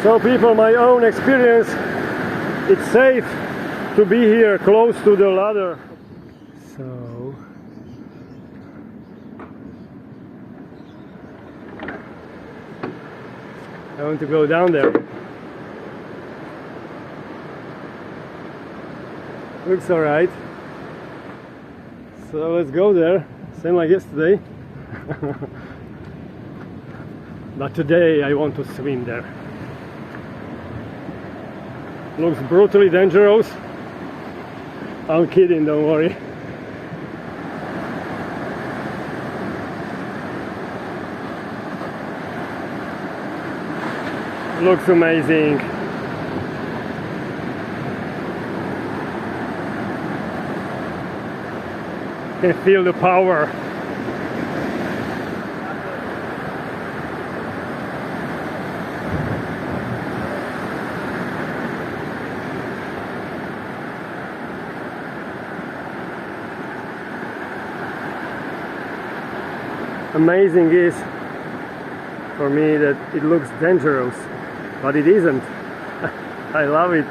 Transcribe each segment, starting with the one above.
So people, my own experience, it's safe to be here close to the ladder. So I want to go down there. Looks alright. So let's go there, same like yesterday. But today I want to swim there. Looks brutally dangerous. I'm kidding, don't worry. Looks amazing. Can feel the power. Amazing is for me that it looks dangerous, but it isn't. I love it.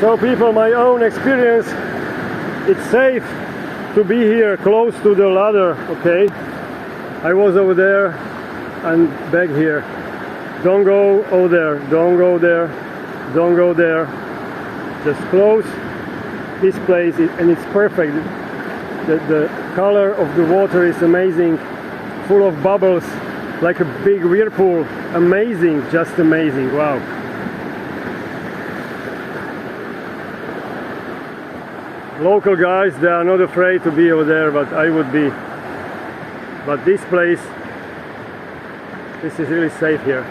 So people, my own experience, it's safe to be here close to the ladder, okay? I was over there and back here. Don't go over there, don't go there, don't go there. Just close this place and it's perfect. The color of the water is amazing, full of bubbles, like a big whirlpool. Amazing, just amazing, wow. Local guys, they are not afraid to be over there, but I would be. But this place, this is really safe here.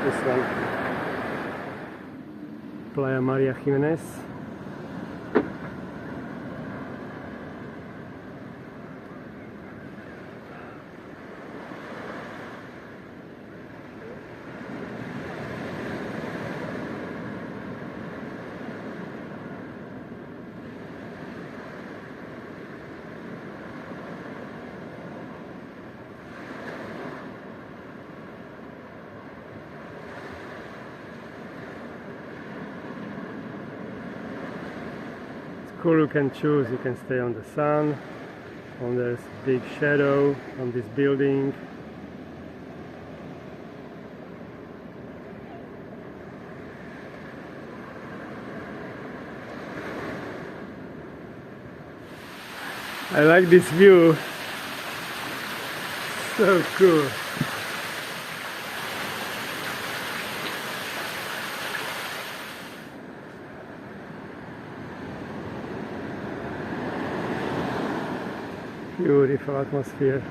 This one. Playa Maria Jimenez. Cool, you can choose, you can stay on the sun, and there's big shadow on this building. I like this view, so cool. Beautiful atmosphere.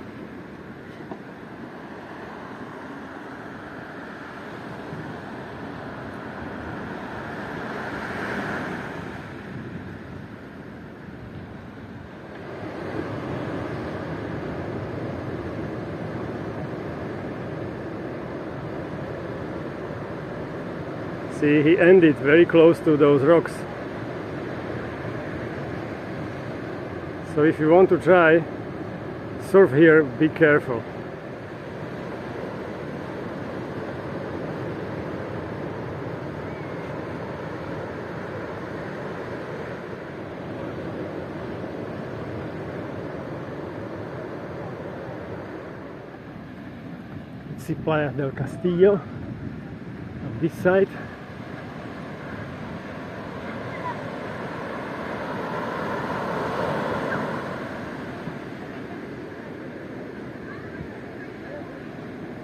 See, he ended very close to those rocks. So if you want to try surf here, be careful. See Playa del Castillo on this side.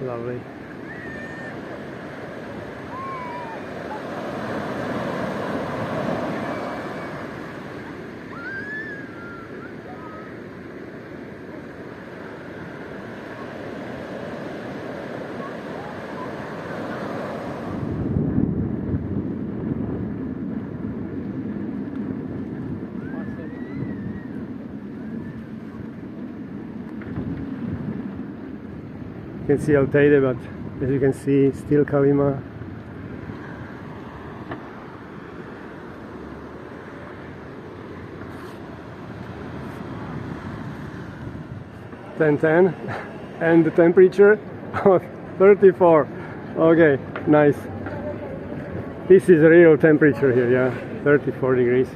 Lovely. You can see Alteide, but as you can see, still Kalima. And the temperature 34. Okay, nice. This is real temperature here, yeah, 34 degrees.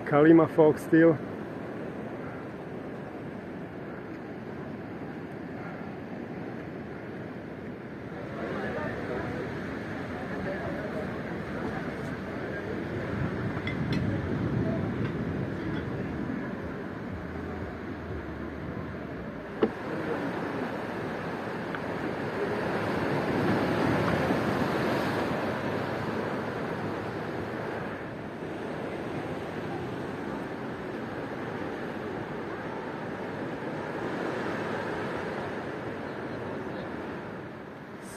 Kalima fog still.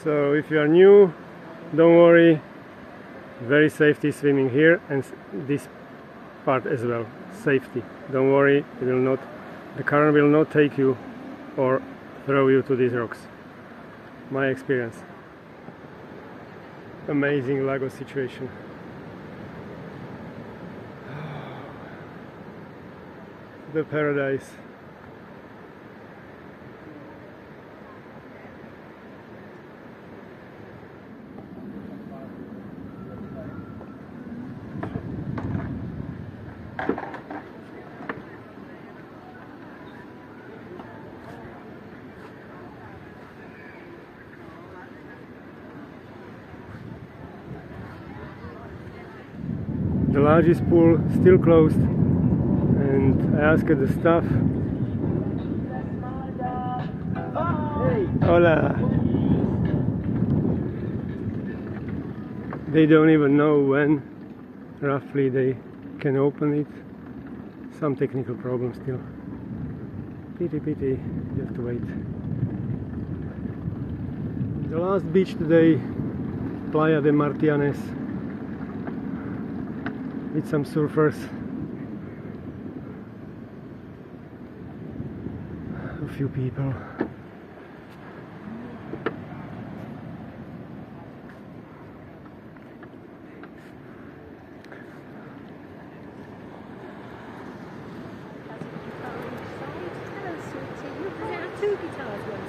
So if you are new, don't worry, very safety swimming here, and this part as well, safety. Don't worry, it will not, the current will not take you or throw you to these rocks. My experience. Amazing Lago situation. The paradise. The largest pool still closed, and I asked the staff. Hola. They don't even know when roughly they can open it. Some technical problems still. Pity, you have to wait. The last beach today, Playa de Martianes, with some surfers. A few people. Two guitars, one